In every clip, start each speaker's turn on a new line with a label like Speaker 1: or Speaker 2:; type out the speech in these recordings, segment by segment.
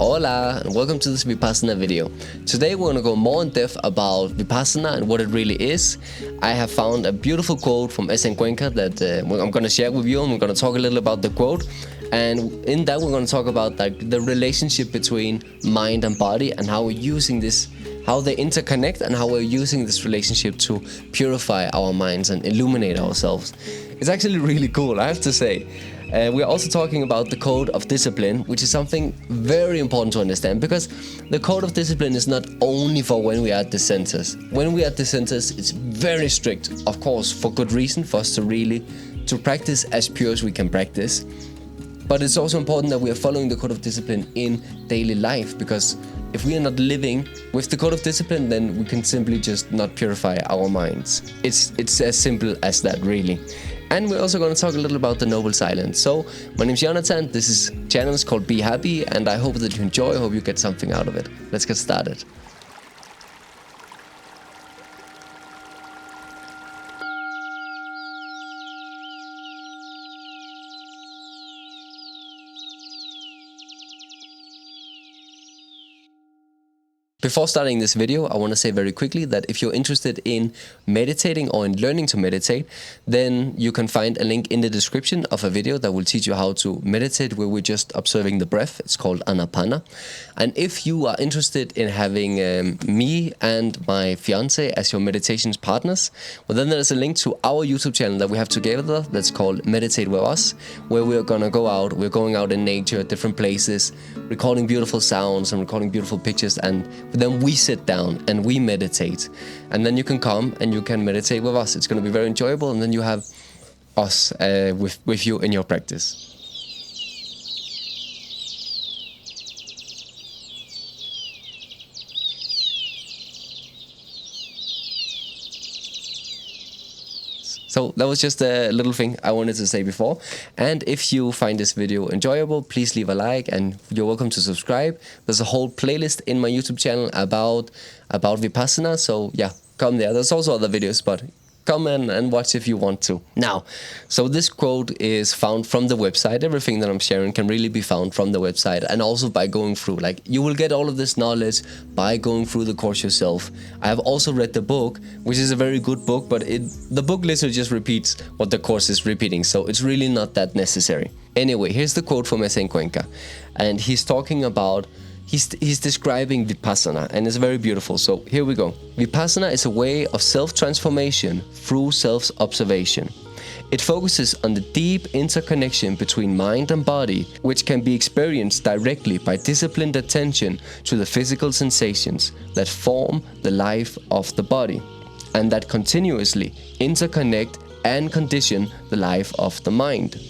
Speaker 1: Hola, and welcome to this Vipassana video. Today we're going to go more in depth about Vipassana and what it really is. I have found a beautiful quote from Goenka that I'm going to share with you, and we're going to talk a little about the quote. And in that we're going to talk about the relationship between mind and body and how we're using this, how they interconnect, and how we're using this relationship to purify our minds and illuminate ourselves. It's actually really cool, I have to say. We're also talking about the code of discipline, which is something very important to understand, because the code of discipline is not only for when we are at the centers. When we are at the centers, it's very strict, of course, for good reason, for us to practice as pure as we can practice. But it's also important that we are following the code of discipline in daily life, because if we are not living with the code of discipline, then we can simply just not purify our minds. It's as simple as that, really. And we're also going to talk a little about the noble silence. So, my name is Jonathan, this channel is called Be Happy, and I hope that you enjoy, I hope you get something out of it. Let's get started. Before starting this video, I want to say very quickly that if you're interested in meditating or in learning to meditate, then you can find a link in the description of a video that will teach you how to meditate, where we're just observing the breath. It's called Anapana. And if you are interested in having me and my fiance as your meditations partners, well, then there's a link to our YouTube channel that we have together that's called Meditate With Us, where we're going out in nature, different places, recording beautiful sounds and recording beautiful pictures, and then we sit down and we meditate, and then you can come and you can meditate with us. It's going to be very enjoyable, and then you have us with you in your practice. So that was just a little thing I wanted to say before. And if you find this video enjoyable, please leave a like, and you're welcome to subscribe. There's a whole playlist in my YouTube channel about Vipassana. So yeah, come there. There's also other videos, but come and watch if you want to. Now, so this quote is found from the website. Everything that I'm sharing can really be found from the website, and also by going through. Like, you will get all of this knowledge by going through the course yourself. I have also read the book, which is a very good book, but the book literally just repeats what the course is repeating, so it's really not that necessary. Anyway, here's the quote from Goenka, and he's talking about He's describing Vipassana, and it's very beautiful. So here we go. Vipassana is a way of self-transformation through self-observation. It focuses on the deep interconnection between mind and body, which can be experienced directly by disciplined attention to the physical sensations that form the life of the body, and that continuously interconnect and condition the life of the mind.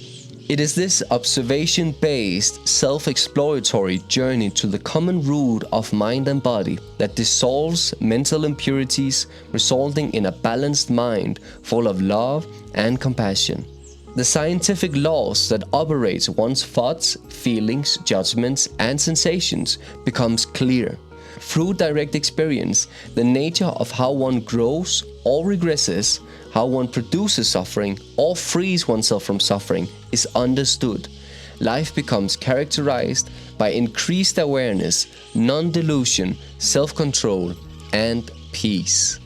Speaker 1: It is this observation-based, self-exploratory journey to the common root of mind and body that dissolves mental impurities, resulting in a balanced mind full of love and compassion. The scientific laws that operate one's thoughts, feelings, judgments, and sensations becomes clear. Through direct experience, the nature of how one grows or regresses, how one produces suffering or frees oneself from suffering is understood. Life becomes characterized by increased awareness, non-delusion, self-control, and peace.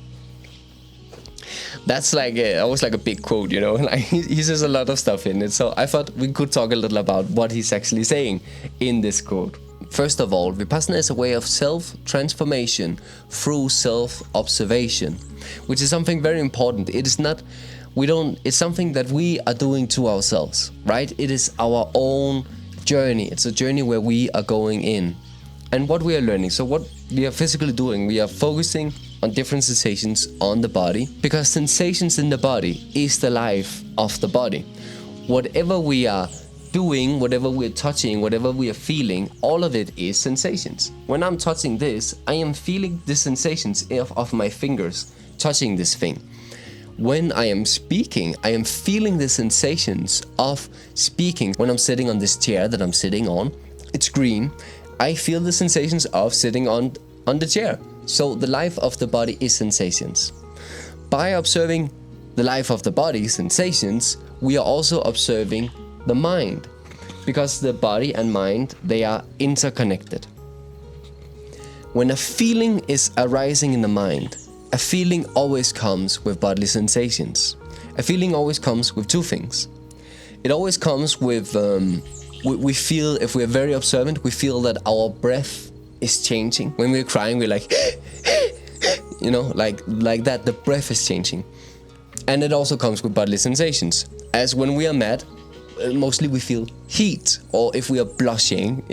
Speaker 1: That's always like a big quote, you know. Like, he says a lot of stuff in it, so I thought we could talk a little about what he's actually saying in this quote. First of all, Vipassana is a way of self-transformation through self-observation, which is something very important. It's something that we are doing to ourselves, right? It is our own journey. It's a journey where we are going in. And what we are learning, so what we are physically doing, we are focusing on different sensations on the body, because sensations in the body is the life of the body. Whatever we are doing, whatever we're touching, whatever we are feeling, all of it is sensations. When I'm touching this, I am feeling the sensations of my fingers touching this thing. When I am speaking, I am feeling the sensations of speaking. When I'm sitting on this chair that I'm sitting on, it's green. I feel the sensations of sitting on the chair. So the life of the body is sensations. By observing the life of the body, sensations, we are also observing the mind, because the body and mind, they are interconnected. When a feeling is arising in the mind, a feeling always comes with bodily sensations. A feeling always comes with two things. It always comes with, we feel, if we're very observant, we feel that our breath is changing. When we're crying, we're like, like that, the breath is changing. And it also comes with bodily sensations. As when we are mad, mostly we feel heat, or if we are blushing,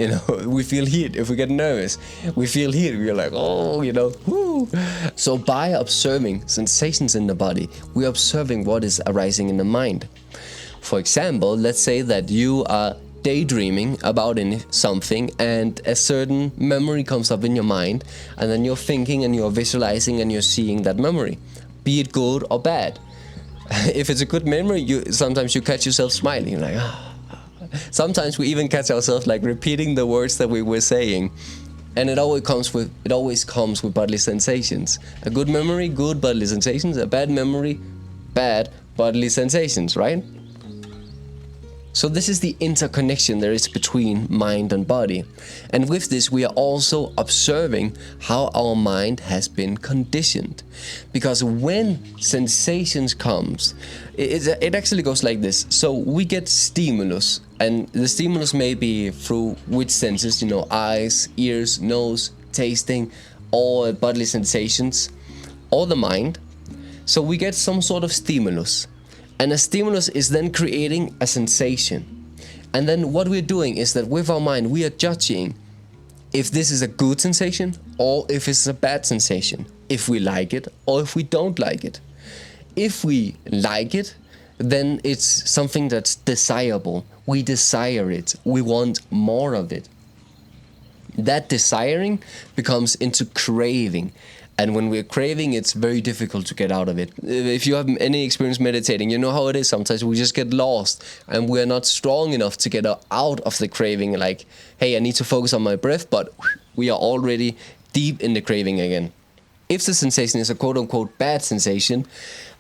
Speaker 1: we feel heat. If we get nervous, we feel heat. We're like, whoo. So by observing sensations in the body, we're observing what is arising in the mind. For example, let's say that you are daydreaming about something and a certain memory comes up in your mind, and then you're thinking and you're visualizing and you're seeing that memory, be it good or bad. If it's a good memory, sometimes you catch yourself smiling. You're like, Sometimes we even catch ourselves like repeating the words that we were saying. And it always comes with bodily sensations. A good memory, good bodily sensations. A bad memory, bad bodily sensations, right? So this is the interconnection there is between mind and body. And with this, we are also observing how our mind has been conditioned. Because when sensations comes, it actually goes like this. So we get stimulus, and the stimulus may be through which senses, eyes, ears, nose, tasting, or bodily sensations, or the mind. So we get some sort of stimulus. And a stimulus is then creating a sensation. And then what we're doing is that with our mind, we are judging if this is a good sensation or if it's a bad sensation, if we like it or if we don't like it. If we like it, then it's something that's desirable. We desire it. We want more of it. That desiring becomes into craving. And when we're craving, it's very difficult to get out of it. If you have any experience meditating, you know how it is. Sometimes we just get lost and we're not strong enough to get out of the craving. Like, hey, I need to focus on my breath, but we are already deep in the craving again. If the sensation is a quote-unquote bad sensation,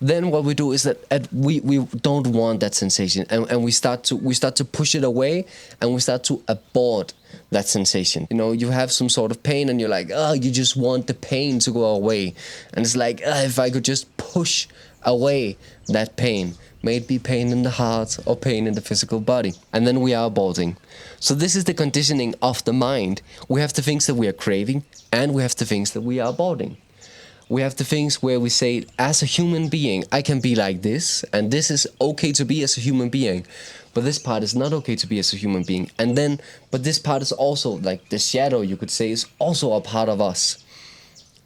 Speaker 1: then what we do is that we don't want that sensation, and we start to push it away, and we start to abort that sensation. You have some sort of pain, and you're like, you just want the pain to go away, and it's like, if I could just push away that pain, may it be pain in the heart or pain in the physical body, and then we are aborting. So this is the conditioning of the mind. We have the things that we are craving, and we have the things that we are aborting. We have the things where we say, as a human being, I can be like this, and this is okay to be as a human being, but this part is not okay to be as a human being. And then, but this part is also, like the shadow, you could say, is also a part of us.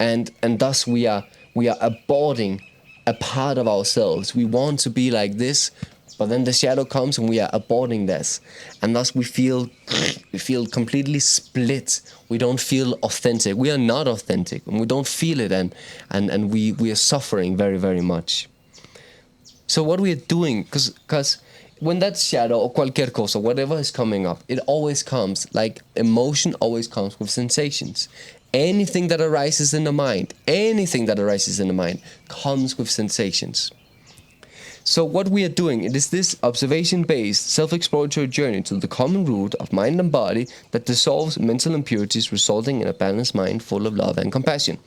Speaker 1: And thus we are aborting a part of ourselves. We want to be like this, but then the shadow comes and we are aborting this. And thus we feel completely split. We don't feel authentic. We are not authentic, and we don't feel it, and we are suffering very, very much. So what we are doing, because when that shadow or cualquier cosa, whatever is coming up, it always comes, like emotion always comes with sensations. Anything that arises in the mind comes with sensations. So what we are doing, it is this observation-based, self-exploratory journey to the common root of mind and body that dissolves mental impurities, resulting in a balanced mind full of love and compassion.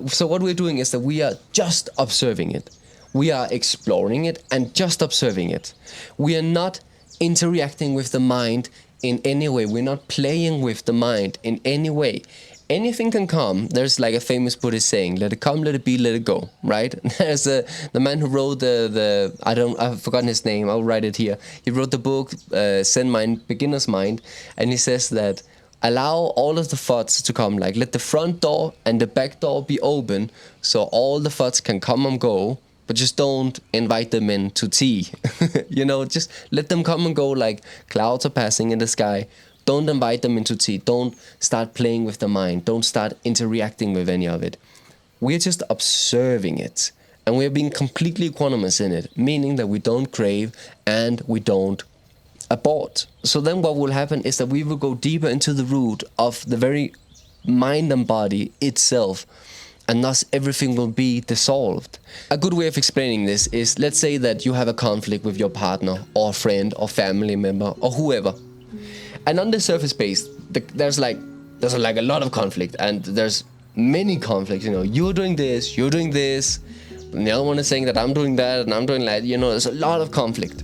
Speaker 1: So what we're doing is that we are just observing it. We are exploring it and just observing it. We are not interacting with the mind in any way. We're not playing with the mind in any way. Anything can come. There's like a famous Buddhist saying, let it come, let it be, let it go, right? There's the man who wrote I've forgotten his name, I'll write it here. He wrote the book, Zen Mind, Beginner's Mind, and he says that allow all of the thoughts to come, like let the front door and the back door be open so all the thoughts can come and go, but just don't invite them in to tea. Just let them come and go like clouds are passing in the sky. Don't invite them into tea. Don't start playing with the mind. Don't start interacting with any of it. We're just observing it. And we're being completely equanimous in it, meaning that we don't crave and we don't abort. So then what will happen is that we will go deeper into the root of the very mind and body itself, and thus everything will be dissolved. A good way of explaining this is, let's say that you have a conflict with your partner or friend or family member or whoever. And on the surface base, there's like a lot of conflict, and there's many conflicts. You're doing this, and the other one is saying that I'm doing that, and I'm doing that. There's a lot of conflict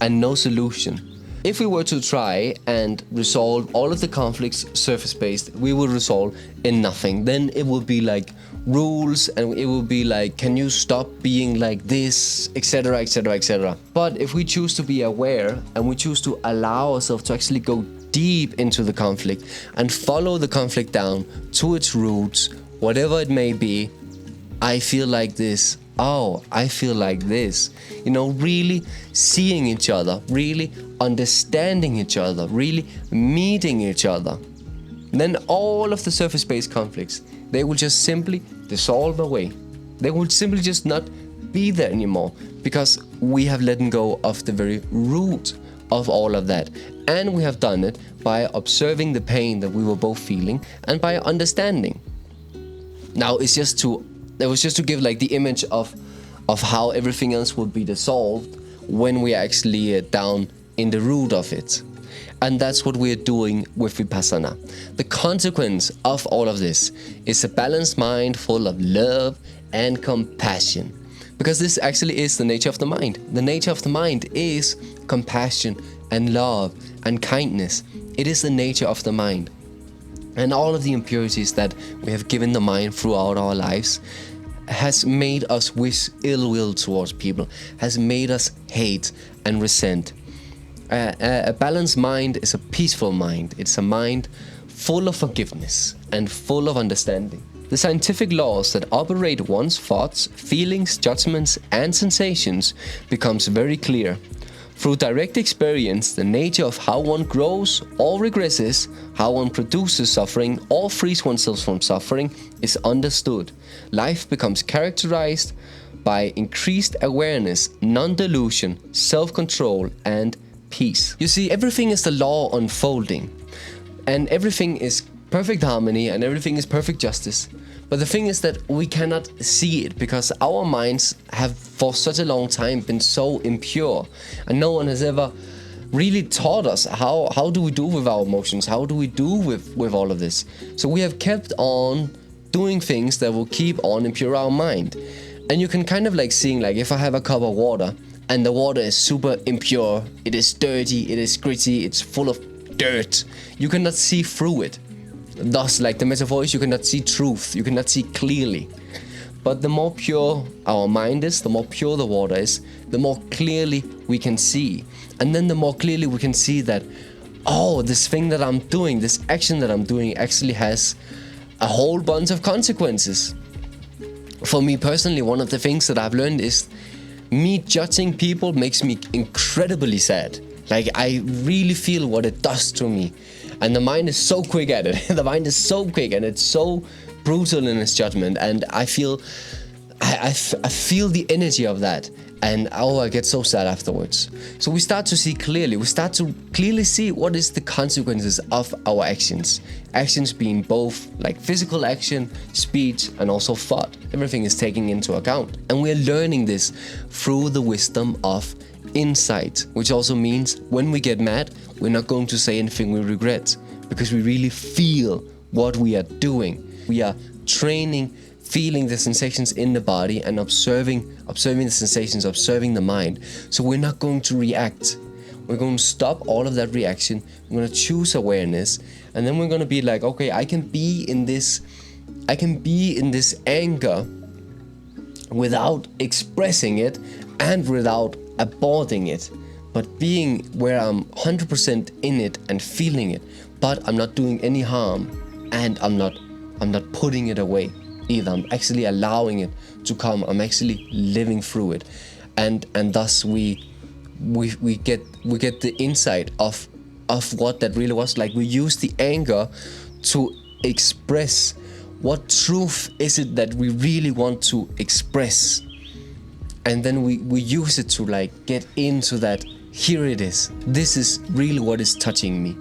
Speaker 1: and no solution. If we were to try and resolve all of the conflicts surface-based, we would resolve in nothing. Then it would be like rules, and it would be like, can you stop being like this, etc., etc., etc. But if we choose to be aware, and we choose to allow ourselves to actually go deep into the conflict and follow the conflict down to its roots, whatever it may be, I feel like this. Oh, I feel like this. Really seeing each other, really understanding each other, really meeting each other. Then all of the surface-based conflicts, they will just simply dissolve away. They will simply just not be there anymore, because we have let go of the very root of all of that. And we have done it by observing the pain that we were both feeling, and by understanding. Now it was just to give like the image of how everything else would be dissolved when we are actually down in the root of it. And that's what we're doing with Vipassana. The consequence of all of this is a balanced mind full of love and compassion. Because this actually is the nature of the mind. The nature of the mind is compassion and love and kindness. It is the nature of the mind. And all of the impurities that we have given the mind throughout our lives has made us wish ill will towards people, has made us hate and resent. A balanced mind is a peaceful mind. It's a mind full of forgiveness and full of understanding. The scientific laws that operate one's thoughts, feelings, judgments, and sensations becomes very clear. Through direct experience, the nature of how one grows or regresses, how one produces suffering or frees oneself from suffering is understood. Life becomes characterized by increased awareness, non-delusion, self-control, and peace. You see, everything is the law unfolding, and everything is perfect harmony, and everything is perfect justice. But the thing is that we cannot see it, because our minds have for such a long time been so impure, and no one has ever really taught us how do we do with our emotions, how do we do with all of this. So we have kept on doing things that will keep on impure our mind. And you can kind of like seeing, like, if I have a cup of water and the water is super impure, it is dirty, it is gritty, it's full of dirt, you cannot see through it. Thus, like the metaphor is, you cannot see truth, you cannot see clearly. But the more pure our mind is, the more pure the water is, the more clearly we can see. And then the more clearly we can see that, oh, this thing that I'm doing, this action that I'm doing actually has a whole bunch of consequences. For me personally, one of the things that I've learned is me judging people makes me incredibly sad. Like, I really feel what it does to me. And the mind is so quick at it. The mind is so quick, and it's so brutal in its judgment. And I feel the energy of that. And I get so sad afterwards. So we start to see clearly. We start to clearly see what is the consequences of our actions. Actions being both like physical action, speech, and also thought. Everything is taken into account. And we're learning this through the wisdom of insight, which also means when we get mad, we're not going to say anything we regret, because we really feel what we are doing. We are training, feeling the sensations in the body and observing the sensations, observing the mind. So we're not going to react. We're going to stop all of that reaction. We're going to choose awareness, and then we're going to be like, okay, I can be in this anger without expressing it and without aborting it, but being where I'm 100% in it and feeling it, but I'm not doing any harm, and I'm not putting it away either. I'm actually allowing it to come. I'm actually living through it, and thus we get the insight of what that really was. Like, we use the anger to express what truth is it that we really want to express. And then we use it to like get into that, here it is. This is really what is touching me.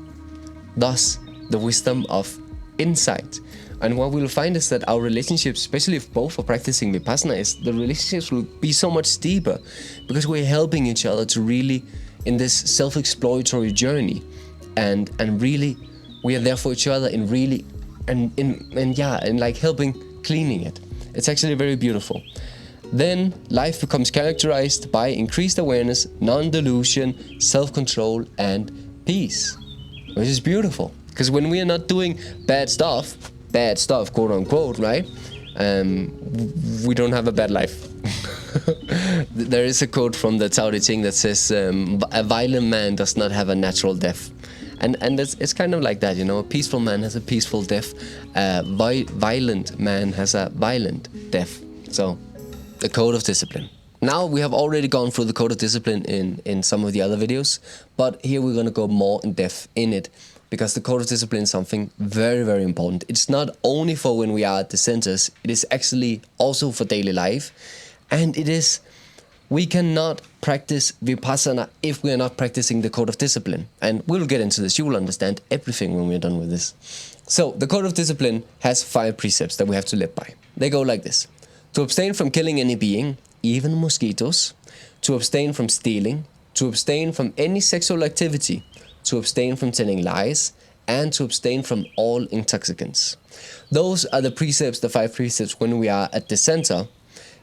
Speaker 1: Thus, the wisdom of insight. And what we'll find is that our relationships, especially if both are practicing Vipassana, is the relationships will be so much deeper, because we're helping each other to really in this self-exploratory journey, and really we are there for each other in really and like helping cleaning it. It's actually very beautiful. Then life becomes characterized by increased awareness, non-delusion, self-control, and peace, which is beautiful. Because when we are not doing bad stuff, quote unquote, right? We don't have a bad life. There is a quote from the Tao Te Ching that says, "A violent man does not have a natural death." And it's kind of like that, you know. A peaceful man has a peaceful death. A violent man has a violent death. So, the code of discipline. Now we have already gone through the code of discipline in some of the other videos, but here we're going to go more in depth in it, because the code of discipline is something very, very important. It's not only for when we are at the centers, it is actually also for daily life. And it is, we cannot practice Vipassana if we are not practicing the code of discipline. And we'll get into this, you will understand everything when we're done with this. So, the code of discipline has 5 precepts that we have to live by. They go like this: to abstain from killing any being, even mosquitoes, to abstain from stealing, to abstain from any sexual activity, to abstain from telling lies, and to abstain from all intoxicants. Those are the precepts, the 5 precepts when we are at the center.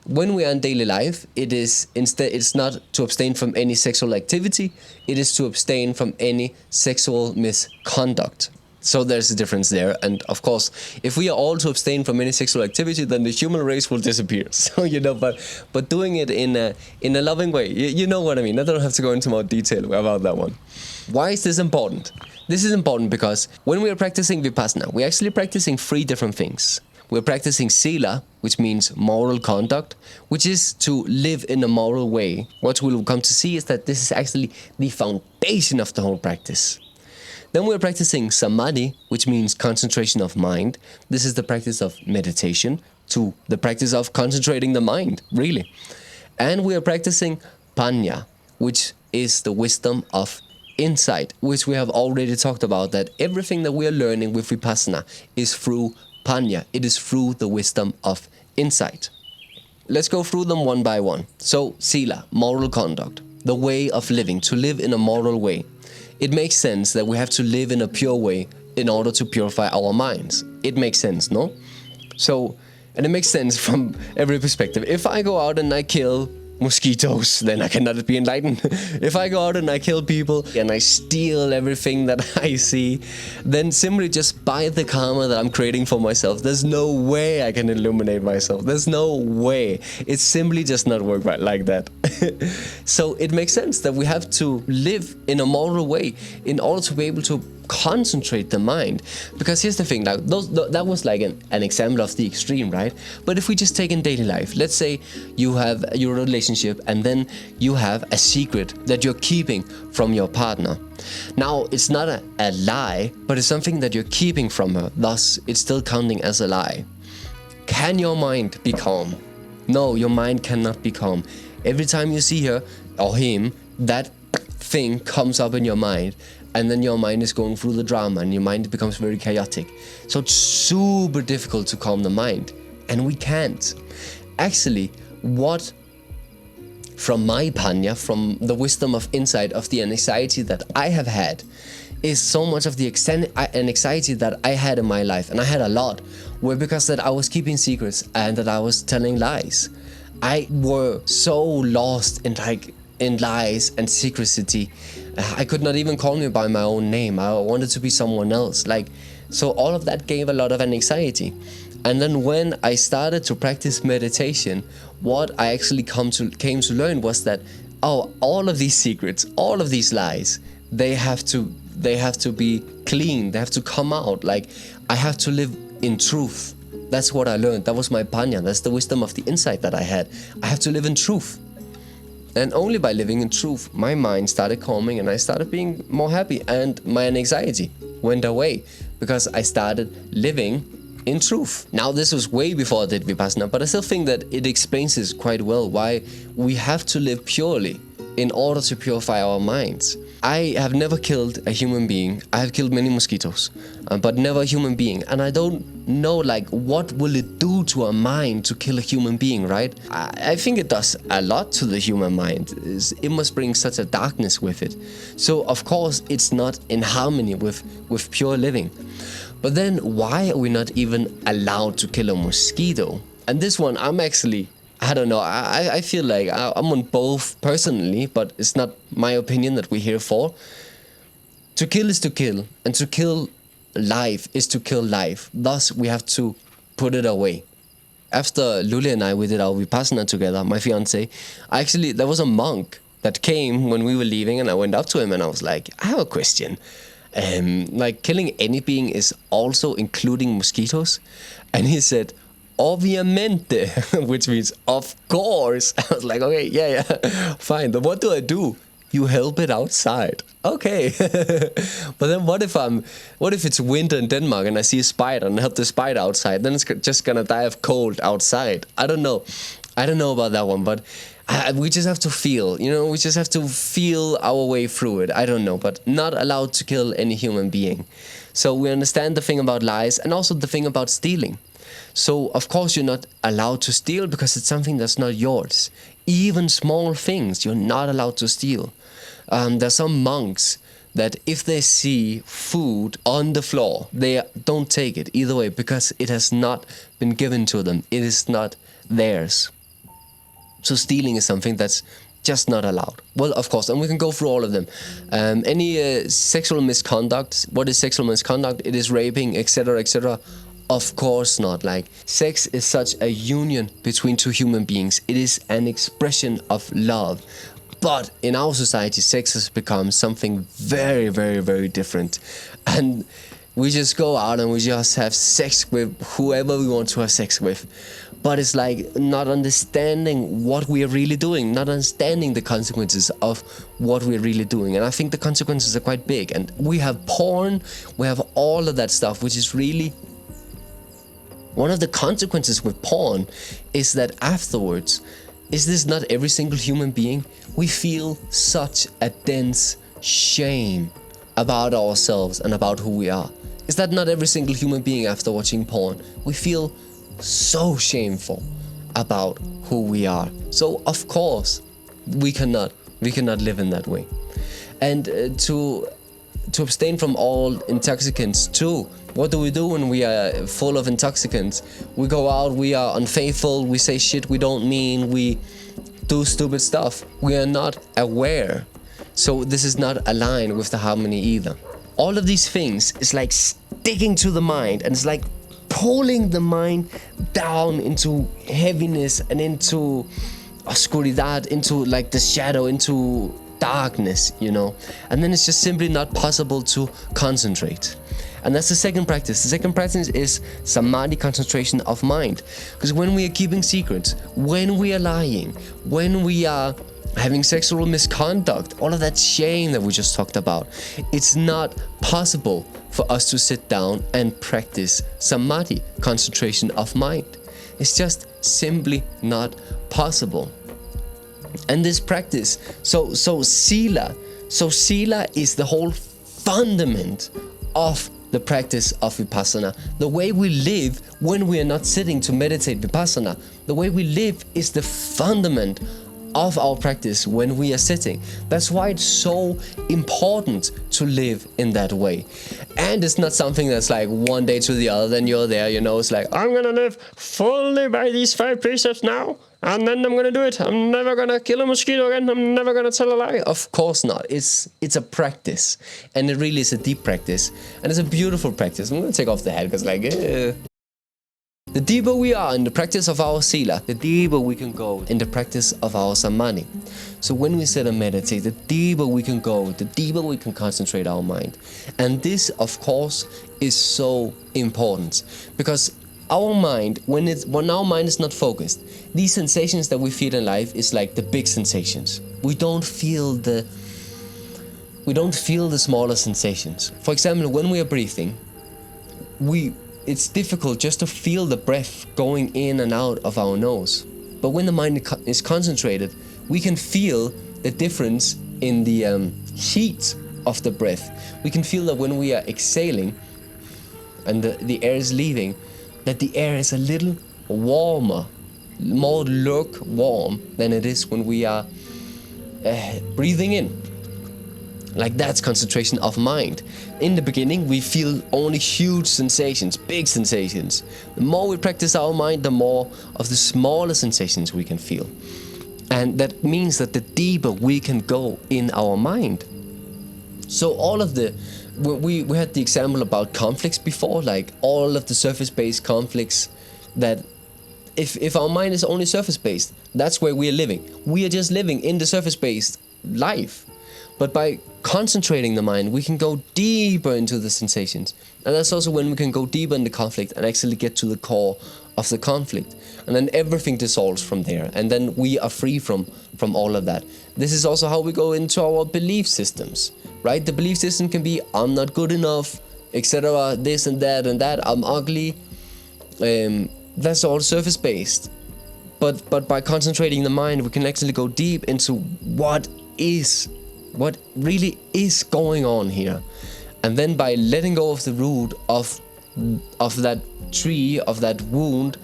Speaker 1: When we are in daily life, it's not to abstain from any sexual activity, it is to abstain from any sexual misconduct. So there's a difference there. And of course, if we are all to abstain from any sexual activity, then the human race will disappear. So, you know, but doing it in a loving way, you know what I mean. I don't have to go into more detail about that one. Why is this important? This is important because when we are practicing Vipassana, we're actually practicing 3 different things. We're practicing Sīla, which means moral conduct, which is to live in a moral way. What we'll come to see is that this is actually the foundation of the whole practice. Then we're practicing Samādhi, which means concentration of mind. This is the practice of meditation, to the practice of concentrating the mind, really. And we are practicing Paññā, which is the wisdom of insight, which we have already talked about, that everything that we are learning with Vipassana is through Paññā. It is through the wisdom of insight. Let's go through them one by one. So, Sīla, moral conduct, the way of living, to live in a moral way. It makes sense that we have to live in a pure way in order to purify our minds. It makes sense, no? So, and it makes sense from every perspective. If I go out and I kill mosquitoes, then I cannot be enlightened. If I go out and I kill people and I steal everything that I see, then simply just by the karma that I'm creating for myself, there's no way I can illuminate myself. There's no way. It simply just not work right like that. So it makes sense that we have to live in a moral way in order to be able to concentrate the mind. Because here's the thing, like that was like an example of the extreme, right? But if we just take in daily life, let's say you have your relationship and then you have a secret that you're keeping from your partner. Now, it's not a lie, but it's something that you're keeping from her, thus it's still counting as a lie. Can your mind be calm? No, your mind cannot be calm. Every time you see her or him, that thing comes up in your mind, and then your mind is going through the drama and your mind becomes very chaotic. So it's super difficult to calm the mind, and we can't. Actually, what from my Paññā, from the wisdom of insight of the anxiety that I have had, is so much of the anxiety that I had in my life, and I had a lot, were because that I was keeping secrets and that I was telling lies. I were so lost in lies and secrecy. I could not even call me by my own name. I wanted to be someone else. So all of that gave a lot of anxiety. And then when I started to practice meditation, what I actually came to learn was that, all of these secrets, all of these lies, they have to be clean. They have to come out. Like, I have to live in truth. That's what I learned. That was my Paññā. That's the wisdom of the insight that I had. I have to live in truth. And only by living in truth, my mind started calming and I started being more happy, and my anxiety went away because I started living in truth. Now, this was way before I did Vipassana, but I still think that it explains this quite well, why we have to live purely in order to purify our minds. I have never killed a human being. I have killed many mosquitoes, but never a human being. And I don't know, like, what will it do to a mind to kill a human being, right? I think it does a lot to the human mind. It must bring such a darkness with it. So, of course, it's not in harmony with pure living. But then, why are we not even allowed to kill a mosquito? And this one, I'm actually... I don't know, I feel like I'm on both personally, but it's not my opinion that we're here for. To kill is to kill, and to kill life is to kill life. Thus, we have to put it away. After Luli and I, we did our Vipassana together, my fiance, there was a monk that came when we were leaving, and I went up to him and I was like, I have a question. Like, killing any being is also including mosquitoes? And he said, obviamente, which means of course. I was like, okay, yeah, fine. But what do I do? You help it outside. Okay. But then what if it's winter in Denmark and I see a spider and I help the spider outside? Then it's just gonna die of cold outside. I don't know about that one, but we just have to feel, we just have to feel our way through it. I don't know, but not allowed to kill any human being. So we understand the thing about lies and also the thing about stealing. So, of course, you're not allowed to steal because it's something that's not yours. Even small things, you're not allowed to steal. There's some monks that if they see food on the floor, they don't take it either way because it has not been given to them. It is not theirs. So stealing is something that's just not allowed. Well, of course, and we can go through all of them. Any sexual misconduct, what is sexual misconduct? It is raping, etc., etc., of course not. Like, sex is such a union between two human beings. It is an expression of love. But in our society, sex has become something very, very, very different. And we just go out and we just have sex with whoever we want to have sex with. But it's like not understanding what we are really doing, not understanding the consequences of what we're really doing. And I think the consequences are quite big. And we have porn, we have all of that stuff, which is really... One of the consequences with porn is that afterwards, is this not every single human being? We feel such a dense shame about ourselves and about who we are. Is that not every single human being after watching porn? We feel so shameful about who we are. So of course, we cannot live in that way. And to abstain from all intoxicants too. What do we do when we are full of intoxicants? We go out, we are unfaithful, we say shit we don't mean, we do stupid stuff. We are not aware. So this is not aligned with the harmony either. All of these things is like sticking to the mind, and it's like pulling the mind down into heaviness and into oscuridad, into like the shadow, into darkness, and then it's just simply not possible to concentrate. And that's the second practice. The second practice is Samādhi, concentration of mind. Because when we are keeping secrets, when we are lying, when we are having sexual misconduct, all of that shame that we just talked about, it's not possible for us to sit down and practice Samādhi, concentration of mind. It's just simply not possible. And this practice, so Sīla is the whole fundament of the practice of Vipassana. The way we live when we are not sitting to meditate Vipassana, the way we live is the fundament of our practice when we are sitting. That's why it's so important to live in that way. And it's not something that's like one day to the other, then you're there, it's like, I'm gonna live fully by these 5 precepts now, and then I'm gonna do it. I'm never gonna kill a mosquito again. I'm never gonna tell a lie. Of course not. It's a practice, and it really is a deep practice, and it's a beautiful practice. I'm gonna take off the hat because the deeper we are in the practice of our Sīla, the deeper we can go in the practice of our Samādhi. So when we sit and meditate, the deeper we can go, the deeper we can concentrate our mind. And this, of course, is so important, because our mind, when our mind is not focused, these sensations that we feel in life is like the big sensations. We don't feel the smaller sensations. For example, when we are breathing, it's difficult just to feel the breath going in and out of our nose. But when the mind is concentrated, we can feel the difference in the heat of the breath. We can feel that when we are exhaling and the air is leaving, that the air is a little warmer, more lukewarm than it is when we are breathing in. Like, that's concentration of mind. In the beginning, we feel only huge sensations, big sensations. The more we practice our mind, the more of the smaller sensations we can feel. And that means that the deeper we can go in our mind. So all of the, we had the example about conflicts before, like all of the surface-based conflicts, that if our mind is only surface-based, that's where we are living. We are just living in the surface-based life. But by concentrating the mind, we can go deeper into the sensations. And that's also when we can go deeper in the conflict and actually get to the core of the conflict. And then everything dissolves from there. And then we are free from all of that. This is also how we go into our belief systems, right? The belief system can be, I'm not good enough, etc., this and that, I'm ugly. That's all surface-based. But by concentrating the mind, we can actually go deep into what really is going on here. And then by letting go of the root of that tree, of that wound,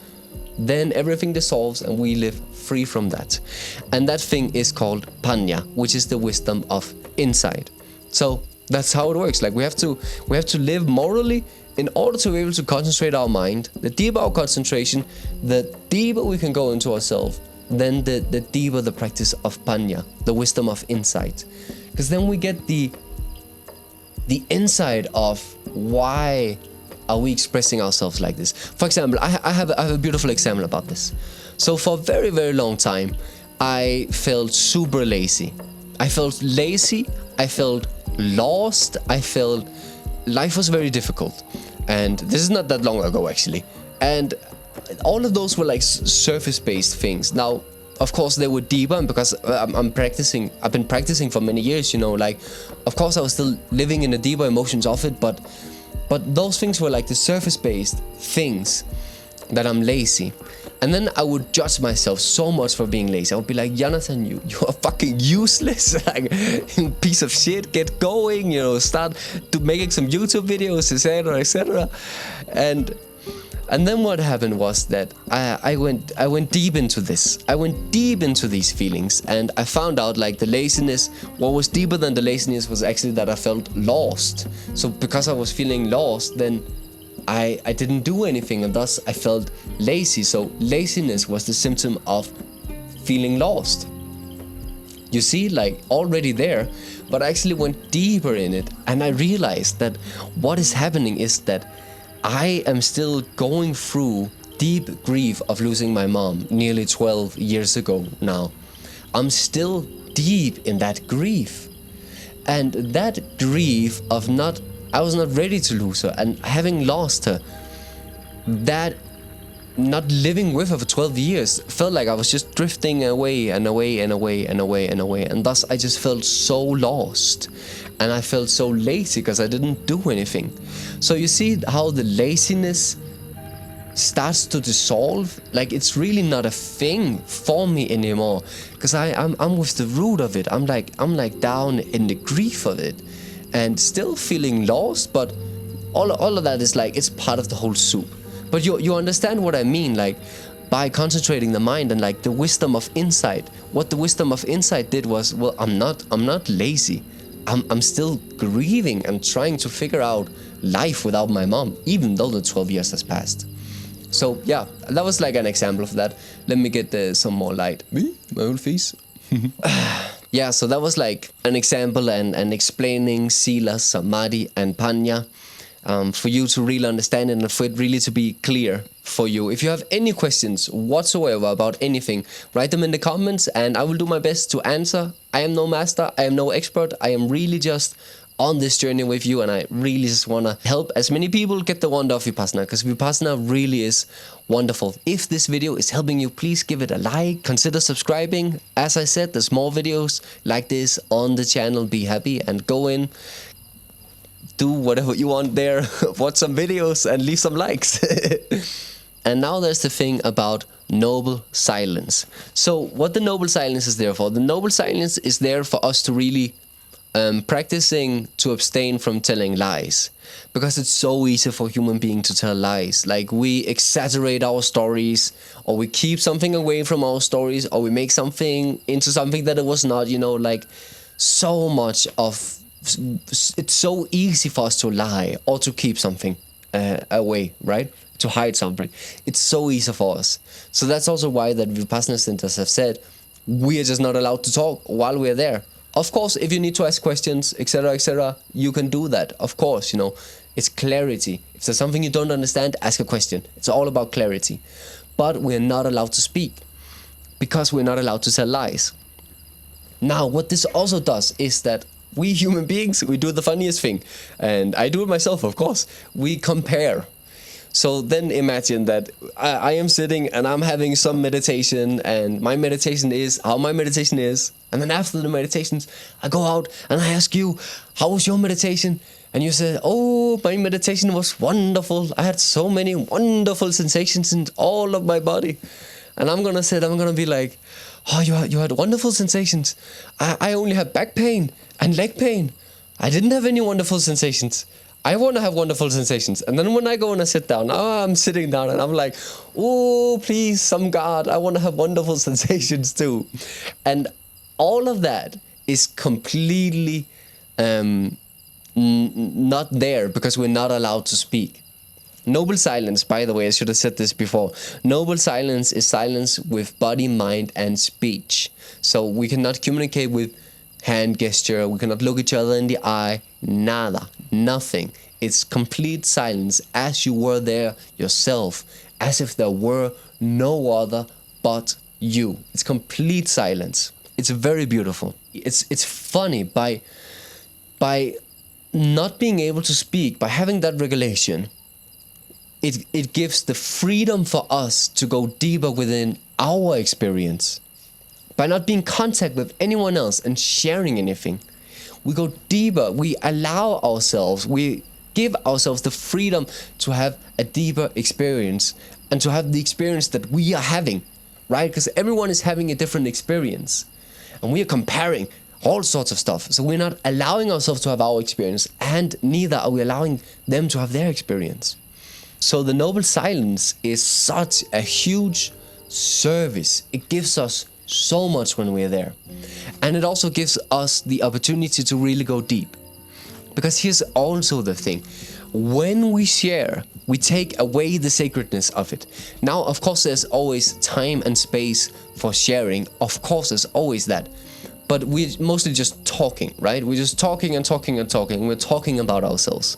Speaker 1: then everything dissolves and we live free from that. And that thing is called Paññā, which is the wisdom of insight. So that's how it works. Like, we have to live morally in order to be able to concentrate our mind. The deeper our concentration, the deeper we can go into ourselves, then the deeper the practice of Paññā, the wisdom of insight. Because then we get the insight of why are we expressing ourselves like this. For example, I have a beautiful example about this. So for a very, very long time, I felt super lazy. I felt lazy, I felt lost, I felt life was very difficult. And this is not that long ago, actually. And all of those were like surface-based things. Now, of course, they were deeper, and because I've been practicing for many years, like, of course I was still living in the deeper emotions of it, but those things were like the surface-based things that I'm lazy. And then I would judge myself so much for being lazy. I would be like, Jonathan, you are fucking useless, like, piece of shit, get going, start to making some YouTube videos, etc., etc. And then what happened was that I went deep into this. I went deep into these feelings, and I found out, like, the laziness, what was deeper than the laziness was actually that I felt lost. So because I was feeling lost, then I didn't do anything, and thus I felt lazy. So laziness was the symptom of feeling lost. You see, like, already there, but I actually went deeper in it, and I realized that what is happening is that I am still going through deep grief of losing my mom nearly 12 years ago now. I'm still deep in that grief. And that grief of I was not ready to lose her, and having lost her, that not living with her for 12 years felt like I was just drifting away and away and away and away and away. And thus I just felt so lost. And I felt so lazy because I didn't do anything. So you see how the laziness starts to dissolve? Like, it's really not a thing for me anymore, because I'm with the root of it. I'm like down in the grief of it, and still feeling lost. But all of that is like, it's part of the whole soup. But you understand what I mean? Like, by concentrating the mind and like the wisdom of insight. What the wisdom of insight did was, well, I'm not lazy. I'm still grieving and trying to figure out life without my mom, even though the 12 years has passed. So yeah, that was like an example of that. Let me get some more light. Me? My old face? Yeah, so that was like an example and explaining Sīla, Samādhi and Paññā, for you to really understand it and for it really to be clear for you. If you have any questions whatsoever about anything, write them in the comments and I will do my best to answer. I am no master, I am no expert, I am really just on this journey with you, and I really just want to help as many people get the wonder of Vipassana, because Vipassana really is wonderful. If this video is helping you, please give it a like, consider subscribing. As I said, there's more videos like this on the channel. Be happy and go in, do whatever you want there, watch some videos and leave some likes. And now there's the thing about noble silence. So what the noble silence is there for? The noble silence is there for us to really practicing to abstain from telling lies, because it's so easy for human beings to tell lies. Like, we exaggerate our stories, or we keep something away from our stories, or we make something into something that it was not, like so much of it's so easy for us to lie or to keep something away, right? To hide something. It's so easy for us. So that's also why that Vipassana centers have said we are just not allowed to talk while we're there. Of course, if you need to ask questions, etc., you can do that. Of course, it's clarity. If there's something you don't understand, ask a question. It's all about clarity. But we're not allowed to speak, because we're not allowed to tell lies. Now, what this also does is that we human beings, we do the funniest thing. And I do it myself, of course. We compare. So then imagine that I am sitting and I'm having some meditation, and my meditation is how my meditation is. And then after the meditations, I go out and I ask you, how was your meditation? And you say, oh, my meditation was wonderful. I had so many wonderful sensations in all of my body. And I'm going to be like, oh, you had wonderful sensations. I only had back pain and leg pain. I didn't have any wonderful sensations. I want to have wonderful sensations. And then when I go and I sit down, now I'm sitting down and I'm like, oh, please, some God, I want to have wonderful sensations too. And all of that is completely not there, because we're not allowed to speak. Noble silence, by the way, I should have said this before. Noble silence is silence with body, mind, and speech. So we cannot communicate with hand gesture, we cannot look each other in the eye, nada, nothing. It's complete silence, as you were there yourself, as if there were no other but you. It's complete silence. It's very beautiful. It's funny, by not being able to speak, by having that regulation, it gives the freedom for us to go deeper within our experience. By not being in contact with anyone else and sharing anything, we go deeper. We allow ourselves, we give ourselves the freedom to have a deeper experience, and to have the experience that we are having, right? Because everyone is having a different experience, and we are comparing all sorts of stuff. So we're not allowing ourselves to have our experience, and neither are we allowing them to have their experience. So the noble silence is such a huge service. It gives us so much when we're there. And it also gives us the opportunity to really go deep. Because here's also the thing. When we share, we take away the sacredness of it. Now, of course, there's always time and space for sharing. Of course, there's always that. But we're mostly just talking, right? We're just talking and talking and talking. We're talking about ourselves.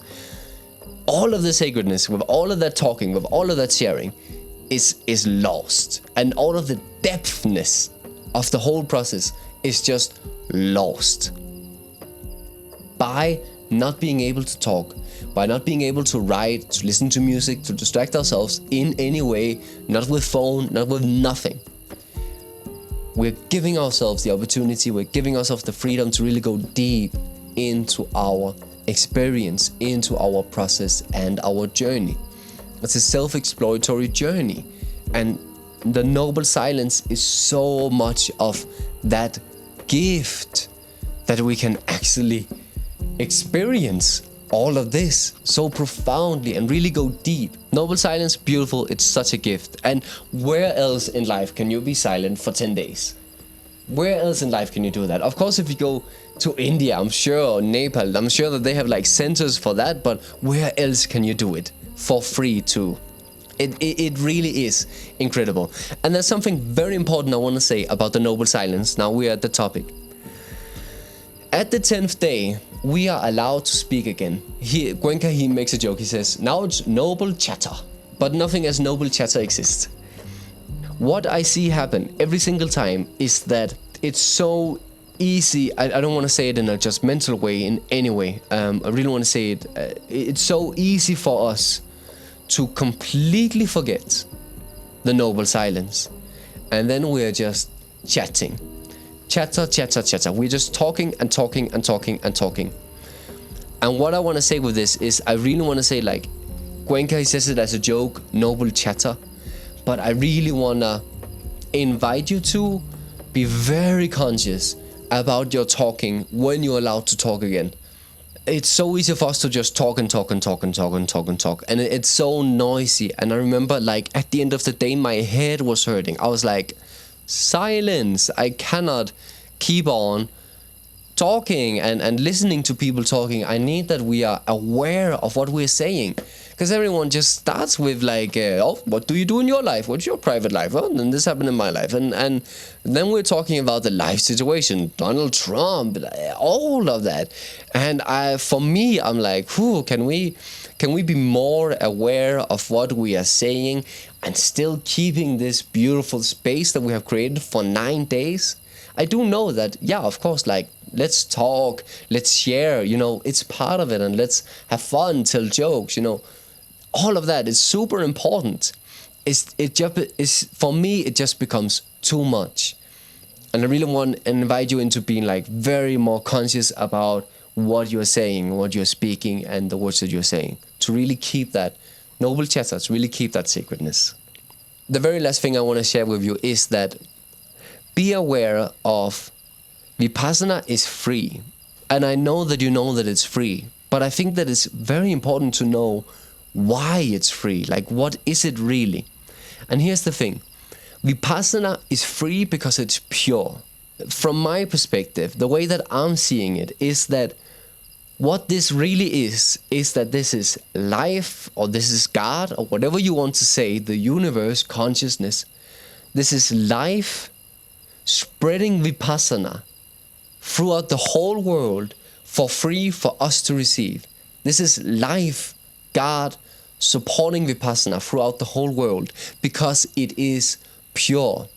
Speaker 1: All of the sacredness, with all of that talking, with all of that sharing, is lost. And all of the depthness of the whole process is just lost. By not being able to talk, by not being able to write, to listen to music, to distract ourselves in any way, not with phone, not with nothing. We're giving ourselves the opportunity, we're giving ourselves the freedom to really go deep into our experience, into our process and our journey. It's a self-exploratory journey, and the noble silence is so much of that gift that we can actually experience all of this so profoundly and really go deep. Noble silence, beautiful, it's such a gift. And where else in life can you be silent for 10 days? Where else in life can you do that? Of course, if you go to India, I'm sure, or Nepal, I'm sure that they have like centers for that, but where else can you do it for free too? It really is incredible. And there's something very important I want to say about the noble silence. Now we are at the topic. At the 10th day, we are allowed to speak again. Goenka, he makes a joke. He says, now it's noble chatter, but nothing as noble chatter exists. What I see happen every single time is that it's so easy. I don't want to say it in a judgmental way in any way. I really want to say it. It's so easy for us to completely forget the noble silence. And then we're just chatting. Chatter, chatter, chatter. We're just talking and talking and talking and talking. And what I want to say with this is I really want to say, like, Goenka, he says it as a joke, noble chatter. But I really want to invite you to be very conscious about your talking when you're allowed to talk again. It's so easy for us to just talk and talk and talk and talk and talk and talk. And it's so noisy. And I remember, like, at the end of the day, my head was hurting. I was like, silence. I cannot keep on talking and listening to people talking. I need that we are aware of what we're saying. Because everyone just starts with like, oh, what do you do in your life? What's your private life? Oh, then this happened in my life. And then we're talking about the life situation, Donald Trump, all of that. And for me, I'm like, can we be more aware of what we are saying and still keeping this beautiful space that we have created for 9 days? I do know that, yeah, of course, like, let's talk, let's share, it's part of it, and let's have fun, tell jokes, all of that is super important. For me, it just becomes too much. And I really want to invite you into being like very more conscious about what you're saying, what you're speaking, and the words that you're saying, to really keep that noble chatter, to really keep that sacredness. The very last thing I want to share with you is that be aware of Vipassana is free. And I know that you know that it's free, but I think that it's very important to know why it's free. Like, what is it really? And here's the thing. Vipassana is free because it's pure. From my perspective, the way that I'm seeing it is that what this really is that this is life, or this is God, or whatever you want to say, the universe, consciousness. This is life spreading Vipassana throughout the whole world for free for us to receive. This is life, God, supporting Vipassana throughout the whole world because it is pure.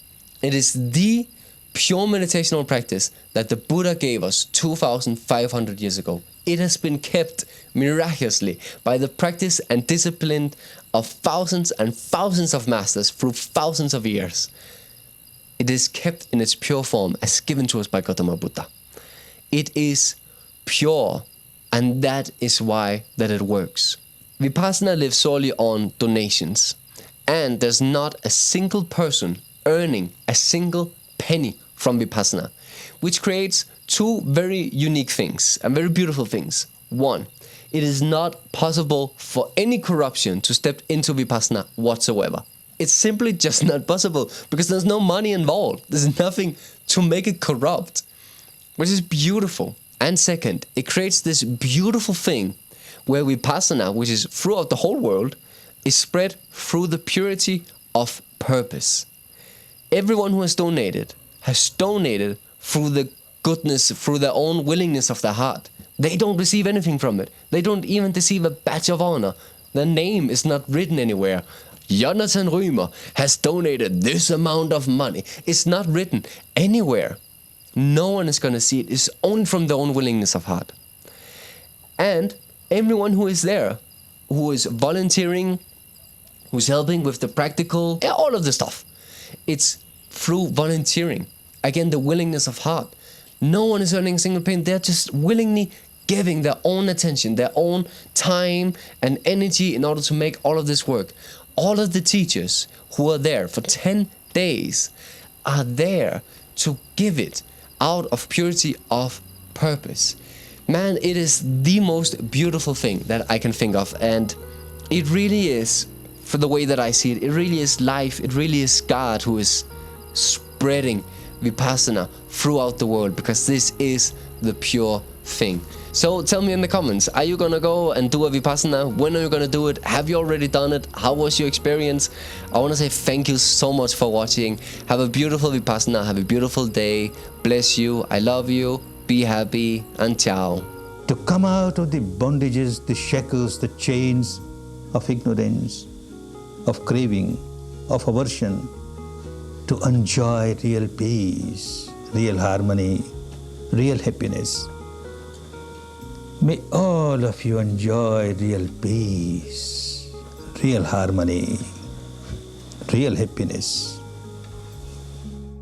Speaker 1: It is the pure meditational practice that the Buddha gave us 2,500 years ago. It has been kept miraculously by the practice and discipline of thousands and thousands of masters through thousands of years. It is kept in its pure form as given to us by Gautama Buddha. It is pure, and that is why that it works. Vipassana lives solely on donations, and there's not a single person earning a single penny from Vipassana, which creates two very unique things and very beautiful things. One, it is not possible for any corruption to step into Vipassana whatsoever. It's simply just not possible because there's no money involved. There's nothing to make it corrupt, which is beautiful. And second, it creates this beautiful thing where Vipassana, which is throughout the whole world, is spread through the purity of purpose. Everyone who has donated through the goodness, through their own willingness of their heart. They don't receive anything from it. They don't even receive a badge of honor. Their name is not written anywhere. Jonathan Rümer has donated this amount of money. It's not written anywhere. No one is going to see it. It's only from their own willingness of heart. And everyone who is there, who is volunteering, who's helping with the practical, all of the stuff, it's through volunteering. Again, the willingness of heart. No one is earning a single penny. They're just willingly giving their own attention, their own time and energy in order to make all of this work. All of the teachers who are there for 10 days are there to give it out of purity of purpose. Man, it is the most beautiful thing that I can think of, and it really is, for the way that I see it, it really is life, it really is God who is spreading Vipassana throughout the world, because this is the pure thing. So tell me in the comments, are you gonna go and do a Vipassana? When are you gonna do it? Have you already done it? How was your experience? I want to say thank you so much for watching. Have a beautiful Vipassana, have a beautiful day. Bless you, I love you, be happy, and ciao.
Speaker 2: To come out of the bondages, the shackles, the chains of ignorance, of craving, of aversion, to enjoy real peace, real harmony, real happiness. May all of you enjoy real peace, real harmony, real happiness.